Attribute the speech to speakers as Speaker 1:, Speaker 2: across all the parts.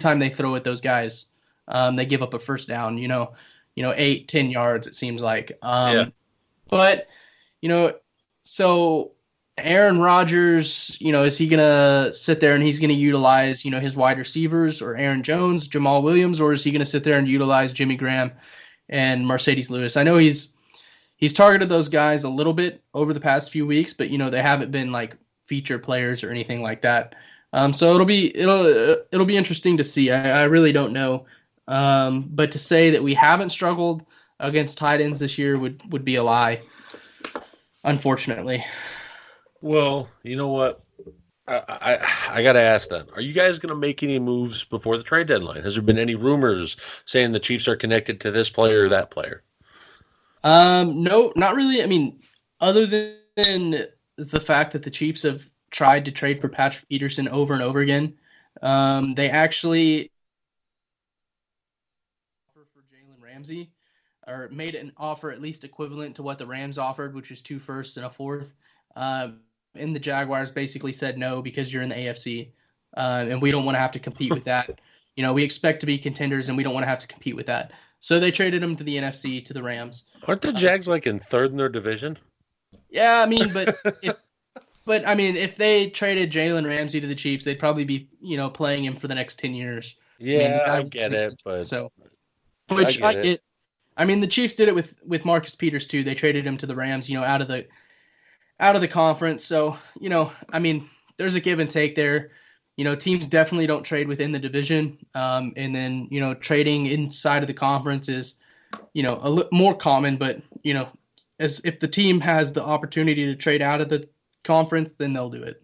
Speaker 1: time they throw at those guys, they give up a first down. 8, 10 yards. It seems like.
Speaker 2: Yeah.
Speaker 1: But you know, so Aaron Rodgers, is he gonna sit there and he's gonna utilize, his wide receivers or Aaron Jones, Jamal Williams, or is he gonna sit there and utilize Jimmy Graham and Mercedes Lewis? I know he's targeted those guys a little bit over the past few weeks, but they haven't been like feature players or anything like that. So it'll be interesting to see. I really don't know. But to say that we haven't struggled against tight ends this year would be a lie, unfortunately.
Speaker 2: Well, you know what? I got to ask then. Are you guys going to make any moves before the trade deadline? Has there been any rumors saying the Chiefs are connected to this player or that player?
Speaker 1: No, not really. I mean, other than the fact that the Chiefs have tried to trade for Patrick Peterson over and over again, they actually offered for Jalen Ramsey, or made an offer at least equivalent to what the Rams offered, which is 2 firsts and a fourth. And the Jaguars basically said no because you're in the AFC, and we don't want to have to compete with that. We expect to be contenders, and we don't want to have to compete with that. So they traded him to the NFC, to the Rams.
Speaker 2: Aren't the Jags like in third in their division?
Speaker 1: Yeah, I mean, if they traded Jalen Ramsey to the Chiefs, they'd probably be, playing him for the next 10 years.
Speaker 2: Yeah, I get it, but
Speaker 1: so, which I get. I mean, the Chiefs did it with Marcus Peters too. They traded him to the Rams, out of the conference. So, I mean, there's a give and take there. Teams definitely don't trade within the division. And then, trading inside of the conference is, more common, but, as if the team has the opportunity to trade out of the conference, then they'll do it.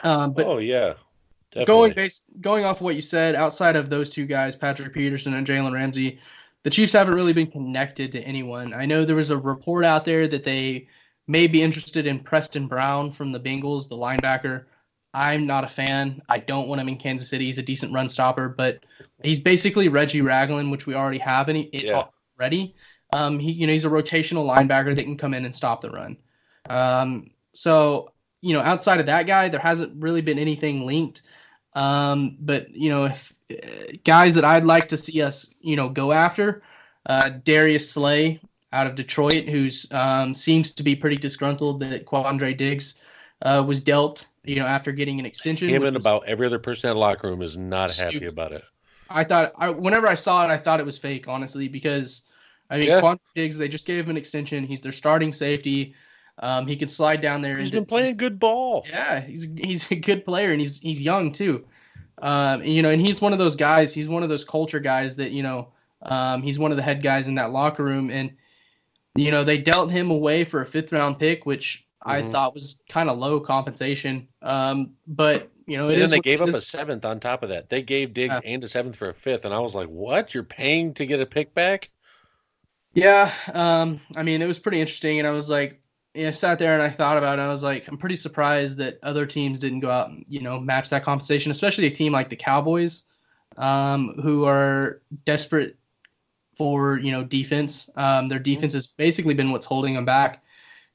Speaker 1: But
Speaker 2: oh yeah, definitely.
Speaker 1: going off of what you said, outside of those two guys, Patrick Peterson and Jalen Ramsey, the Chiefs haven't really been connected to anyone. I know there was a report out there that they may be interested in Preston Brown from the Bengals, the linebacker. I'm not a fan. I don't want him in Kansas City. He's a decent run stopper, but he's basically Reggie Ragland, which we already have already. He's a rotational linebacker that can come in and stop the run. So outside of that guy, there hasn't really been anything linked. But if guys that I'd like to see us, go after, Darius Slay out of Detroit, who's seems to be pretty disgruntled that Quandre Diggs was dealt, after getting an extension.
Speaker 2: Him and about every other person in the locker room is not happy about it.
Speaker 1: Whenever I saw it, I thought it was fake, honestly, because Quandre Diggs, they just gave him an extension. He's their starting safety. He can slide down there.
Speaker 2: He's been playing good ball.
Speaker 1: Yeah, he's a good player, and he's young too. And he's one of those guys. He's one of those culture guys that he's one of the head guys in that locker room, and they dealt him away for a 5th-round pick, which I thought was kind of low compensation. But
Speaker 2: they gave up a 7th on top of that. They gave Diggs and a 7th for a 5th, and I was like, "What? You're paying to get a pick back?"
Speaker 1: Yeah, it was pretty interesting, and I was like, I sat there and I thought about it. I was like, I'm pretty surprised that other teams didn't go out and, match that compensation, especially a team like the Cowboys, who are desperate for, defense. Their defense has basically been what's holding them back,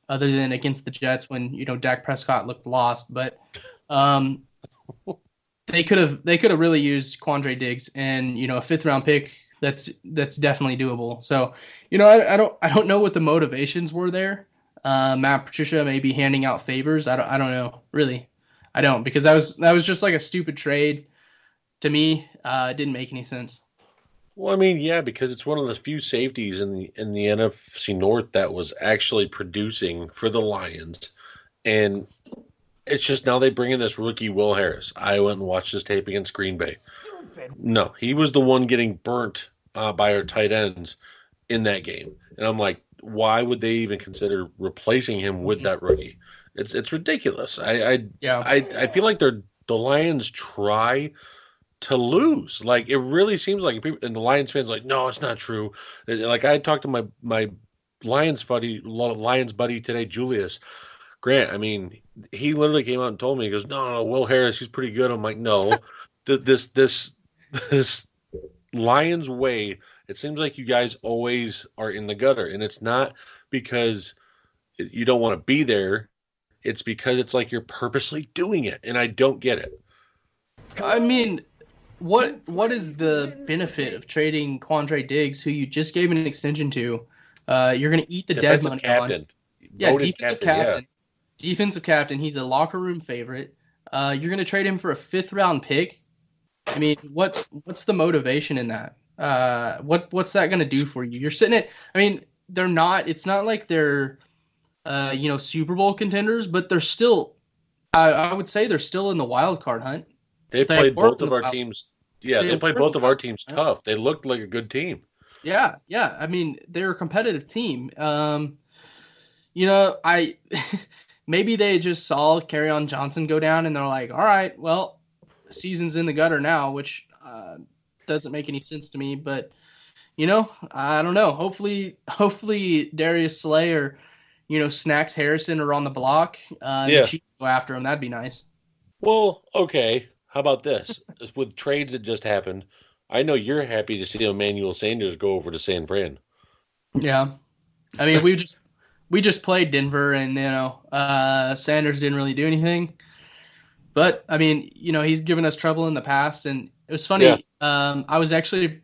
Speaker 1: other than against the Jets when, Dak Prescott looked lost. But they could have really used Quandre Diggs, and, a 5th-round pick, that's definitely doable. So, I don't know what the motivations were there. Matt Patricia may be handing out favors. I don't know, really. I don't, because that was just like a stupid trade to me. It didn't make any sense.
Speaker 2: Well, yeah, because it's one of the few safeties in the NFC North that was actually producing for the Lions, and it's just now they bring in this rookie Will Harris. I went and watched his tape against Green Bay. No, he was the one getting burnt by our tight ends in that game, and I'm like, why would they even consider replacing him with that rookie? It's ridiculous. I feel like the Lions try to lose. Like, it really seems like people, and the Lions fans are like, no, it's not true. Like, I talked to my Lions buddy today, Julius Grant. He literally came out and told me, he goes, no, Will Harris, he's pretty good. I'm like, no, this Lions way. It seems like you guys always are in the gutter, and it's not because you don't want to be there. It's because it's like you're purposely doing it, and I don't get it.
Speaker 1: what is the benefit of trading Quandre Diggs, who you just gave an extension to? You're going to eat the dead
Speaker 2: Defensive
Speaker 1: money
Speaker 2: captain.
Speaker 1: on. Yeah,
Speaker 2: Voted
Speaker 1: defensive
Speaker 2: captain, yeah.
Speaker 1: captain. Defensive captain. He's a locker room favorite. You're going to trade him for a 5th round pick. I mean, what's the motivation in that? What's that going to do for you? You're sitting at. I mean, they're not. It's not like they're, Super Bowl contenders, but they're still. I would say they're still in the wild card hunt.
Speaker 2: They
Speaker 1: They
Speaker 2: played
Speaker 1: were
Speaker 2: both
Speaker 1: in
Speaker 2: of
Speaker 1: the
Speaker 2: our
Speaker 1: wild.
Speaker 2: teams. Yeah,
Speaker 1: They
Speaker 2: they played
Speaker 1: were in
Speaker 2: both
Speaker 1: the
Speaker 2: of our
Speaker 1: wild
Speaker 2: teams
Speaker 1: card.
Speaker 2: tough. They looked like a good team.
Speaker 1: Yeah, yeah. I mean, they're a competitive team. I maybe they just saw Kerryon Johnson go down and they're like, all right, well, the season's in the gutter now, which doesn't make any sense to me. But I don't know. Hopefully Darius Slay or Snacks Harrison are on the block. The
Speaker 2: Yeah.
Speaker 1: Chiefs go after him. That'd be nice.
Speaker 2: Well, okay. How about this? With trades that just happened, I know you're happy to see Emmanuel Sanders go over to San Fran.
Speaker 1: Yeah, I mean we just played Denver and Sanders didn't really do anything. But I mean, he's given us trouble in the past, and it was funny.
Speaker 2: Yeah.
Speaker 1: I was actually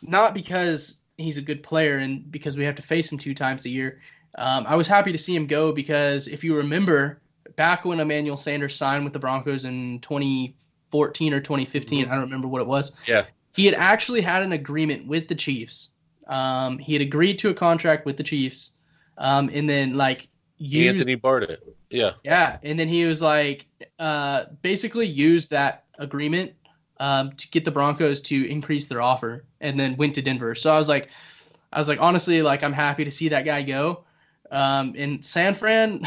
Speaker 1: not because he's a good player and because we have to face him 2 times a year. I was happy to see him go because if you remember back when Emmanuel Sanders signed with the Broncos in 2014 or 2015, I don't remember what it was.
Speaker 2: Yeah.
Speaker 1: He had actually had an agreement with the Chiefs. He had agreed to a contract with the Chiefs, and then used
Speaker 2: Anthony Barnett. Yeah.
Speaker 1: yeah, and then he was basically used that agreement to get the Broncos to increase their offer, and then went to Denver. So I was like, honestly, I'm happy to see that guy go. In San Fran,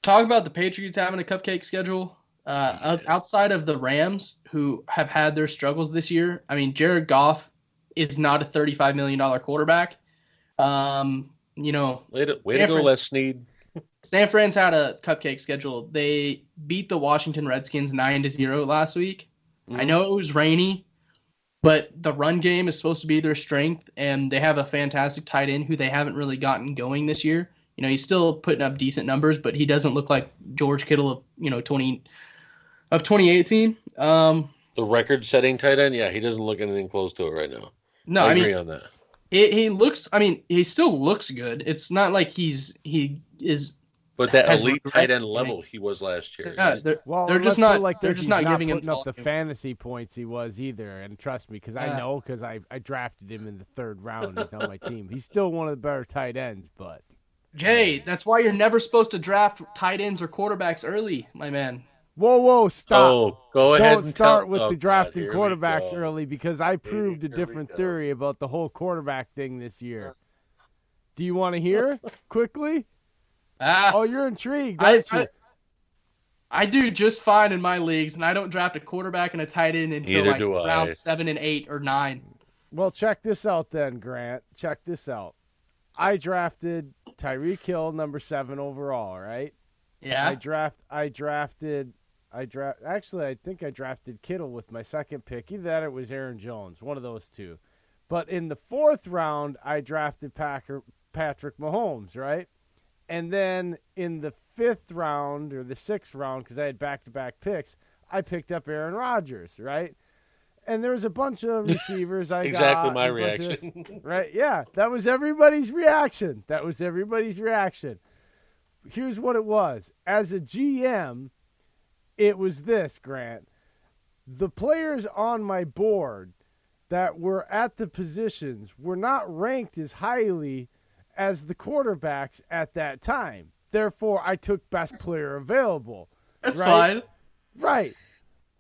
Speaker 1: talk about the Patriots having a cupcake schedule. Outside of the Rams, who have had their struggles this year, I mean, Jared Goff is not a $35 million quarterback.
Speaker 2: Way to go, Les Snead.
Speaker 1: San Fran's had a cupcake schedule. They beat the Washington Redskins 9-0 last week.
Speaker 2: Mm-hmm.
Speaker 1: I know it was rainy, but the run game is supposed to be their strength, and they have a fantastic tight end who they haven't really gotten going this year. He's still putting up decent numbers, but he doesn't look like George Kittle of 2018.
Speaker 2: The record-setting tight end, yeah, he doesn't look anything close to it right now.
Speaker 1: No,
Speaker 2: I agree on that.
Speaker 1: He looks. I mean, he still looks good. It's not like he is.
Speaker 2: But that elite tight end level he was last year.
Speaker 1: Yeah, they're just not giving him
Speaker 3: up the fantasy points he was either. And trust me, because I know, because I drafted him in the 3rd round. He's on my team. He's still one of the better tight ends, but
Speaker 1: Jay, that's why you're never supposed to draft tight ends or quarterbacks early, my man.
Speaker 3: Whoa, stop.
Speaker 2: Oh, go ahead.
Speaker 3: Don't start with the drafting quarterbacks early, because I proved a different theory about the whole quarterback thing this year. Do you want to hear quickly? Oh, you're intrigued, aren't you?
Speaker 1: I do just fine in my leagues, and I don't draft a quarterback and a tight end until round 7 and 8 or 9.
Speaker 3: Well, check this out then, Grant. Check this out. I drafted Tyreek Hill, number 7 overall, right?
Speaker 1: Yeah.
Speaker 3: Actually, I think I drafted Kittle with my 2nd pick. Either that or it was Aaron Jones, one of those two. But in the 4th round, I drafted Patrick Mahomes, right? And then in the 5th round or the 6th round, because I had back-to-back picks, I picked up Aaron Rodgers, right? And there was a bunch of receivers I got.
Speaker 2: Exactly my reaction.
Speaker 3: Right? Yeah, that was everybody's reaction. Here's what it was. As a GM, it was this, Grant. The players on my board that were at the positions were not ranked as highly as the quarterbacks at that time. Therefore, I took best player available.
Speaker 1: That's fine.
Speaker 3: Right.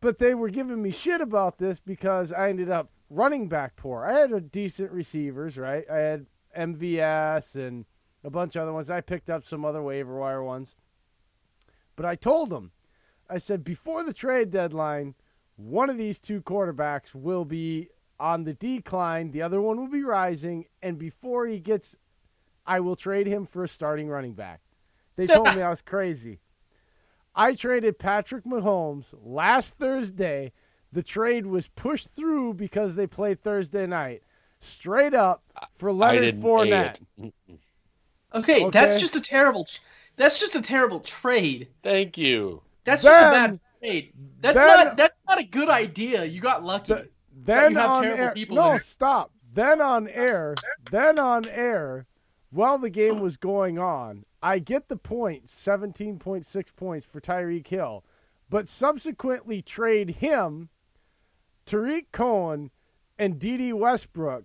Speaker 3: But they were giving me shit about this because I ended up running back poor. I had a decent receivers, right? I had MVS and a bunch of other ones. I picked up some other waiver wire ones. But I told them, I said, before the trade deadline, one of these 2 quarterbacks will be on the decline. The other one will be rising. And before he gets, I will trade him for a starting running back. They told me I was crazy. I traded Patrick Mahomes last Thursday. The trade was pushed through because they played Thursday night. Straight up for Leonard Fournette.
Speaker 1: Okay, that's just a terrible trade.
Speaker 2: Thank you.
Speaker 1: That's just a bad trade. That's not a good idea. You got lucky.
Speaker 3: Then
Speaker 1: you have
Speaker 3: on
Speaker 1: terrible
Speaker 3: air.
Speaker 1: people
Speaker 3: No,
Speaker 1: there.
Speaker 3: stop. Then on air. While the game was going on, I get the points, 17.6 points for Tyreek Hill, but subsequently trade him, Tariq Cohen, and D.D. Westbrook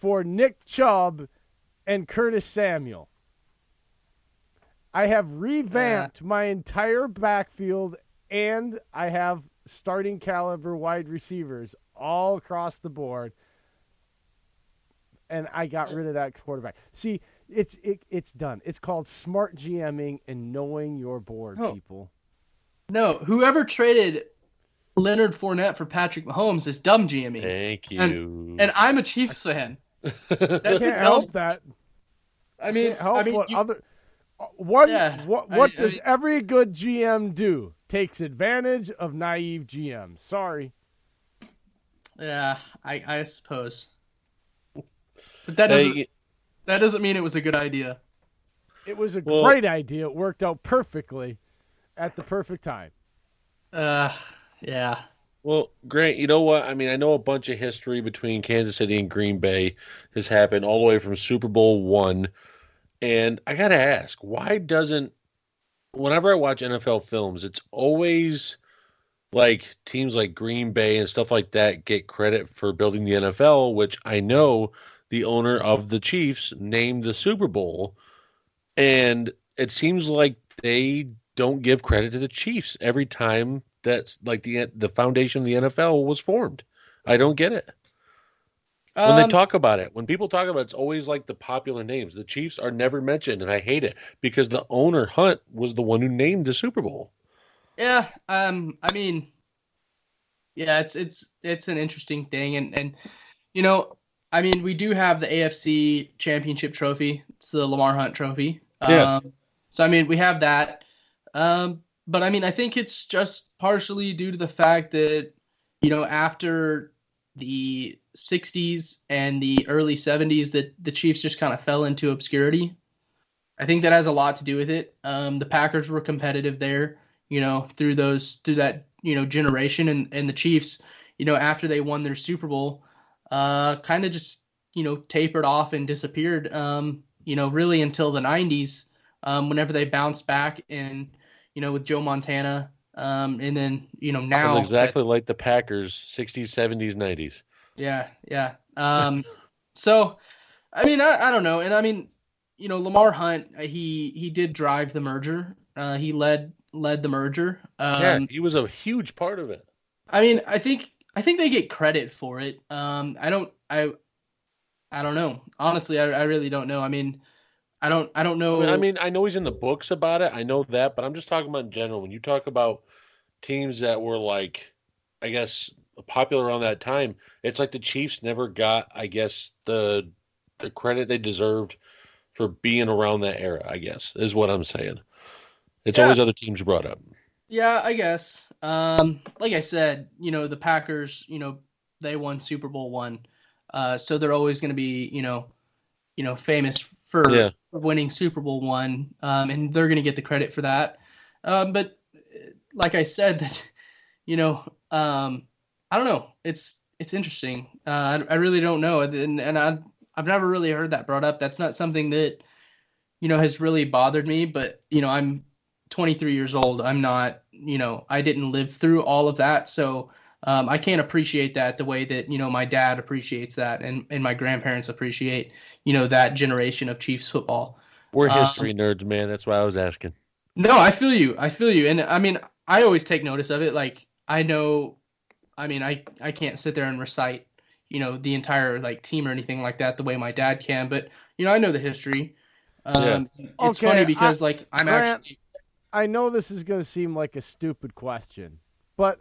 Speaker 3: for Nick Chubb and Curtis Samuel. I have revamped my entire backfield, and I have starting caliber wide receivers all across the board, and I got rid of that quarterback. See, it's done. It's called smart GMing and knowing your board, people.
Speaker 1: No, whoever traded Leonard Fournette for Patrick Mahomes is dumb GMing.
Speaker 2: Thank you.
Speaker 1: And I'm a Chiefs fan.
Speaker 3: Can't help that.
Speaker 1: I mean,
Speaker 3: what does every good GM do? Takes advantage of naive GMs. Sorry.
Speaker 1: Yeah, I suppose. But that doesn't mean it was a good idea.
Speaker 3: It was a great idea. It worked out perfectly at the perfect time.
Speaker 1: Yeah.
Speaker 2: Well, Grant, you know what? I mean, I know a bunch of history between Kansas City and Green Bay has happened all the way from Super Bowl I. And I got to ask, why doesn't, whenever I watch NFL films, it's always like teams like Green Bay and stuff like that get credit for building the NFL, which I know the owner of the Chiefs named the Super Bowl. And it seems like they don't give credit to the Chiefs every time that's like the foundation of the NFL was formed. I don't get it. When they talk about it, when people talk about it, it's always like the popular names. The Chiefs are never mentioned, and I hate it because the owner, Hunt, was the one who named the Super Bowl.
Speaker 1: Yeah, I mean, yeah, it's an interesting thing, and you know, I mean, we do have the AFC Championship trophy. It's the Lamar Hunt Trophy.
Speaker 2: Yeah.
Speaker 1: So I mean, we have that. But I mean, I think it's just partially due to the fact that, you know, after the 60s and the early 70s, that the Chiefs just kind of fell into obscurity. I think that has a lot to do with it. The Packers were competitive there, you know, through that, you know, generation, and the Chiefs, you know, after they won their Super Bowl, kind of just, you know, tapered off and disappeared, you know, really until the 90s, whenever they bounced back and, you know, with Joe Montana, and then, you know, now.
Speaker 2: Sounds exactly like the Packers, 60s, 70s, 90s.
Speaker 1: Yeah. So, I mean, I don't know. And I mean, you know, Lamar Hunt, he did drive the merger. He led the merger.
Speaker 2: Yeah, he was a huge part of it.
Speaker 1: I mean, I think they get credit for it. I don't know. Honestly, I really don't know. I mean, I don't know.
Speaker 2: I mean, I know he's in the books about it. I know that, but I'm just talking about in general. When you talk about teams that were like, I guess, popular around that time, it's like the Chiefs never got, I guess, the credit they deserved for being around that era, I guess, is what I'm saying. It's always other teams brought up.
Speaker 1: Yeah, I guess. Like I said, you know, the Packers, you know, they won Super Bowl I. So they're always going to be, you know, famous for winning Super Bowl I, and they're going to get the credit for that. But like I said, that, you know, I don't know. It's interesting. I really don't know, and I've never really heard that brought up. That's not something that, you know, has really bothered me. But, you know, I'm 23 years old. I'm not, you know, I didn't live through all of that, so I can't appreciate that the way that, you know, my dad appreciates that, and my grandparents appreciate, you know, that generation of Chiefs football.
Speaker 2: We're history nerds, man. That's why I was asking.
Speaker 1: No, I feel you. And I mean, I always take notice of it. Like, I know, I mean, I can't sit there and recite, you know, the entire like team or anything like that the way my dad can, but, you know, I know the history. It's funny because
Speaker 3: I know this is going to seem like a stupid question, but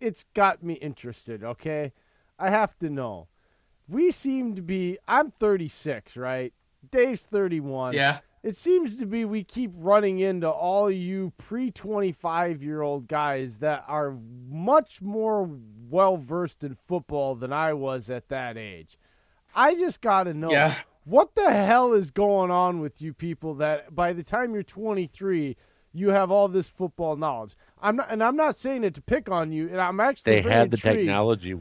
Speaker 3: it's got me interested, okay? I have to know. We seem to be, I'm 36, right? Dave's 31.
Speaker 1: Yeah.
Speaker 3: It seems to be we keep running into all you pre-25-year-old guys that are much more well-versed in football than I was at that age. I just got to know.
Speaker 1: Yeah.
Speaker 3: What the hell is going on with you people that by the time you're 23, you have all this football knowledge. I'm not saying it to pick on you, and I'm actually
Speaker 2: They
Speaker 3: very
Speaker 2: had the
Speaker 3: intrigued.
Speaker 2: technology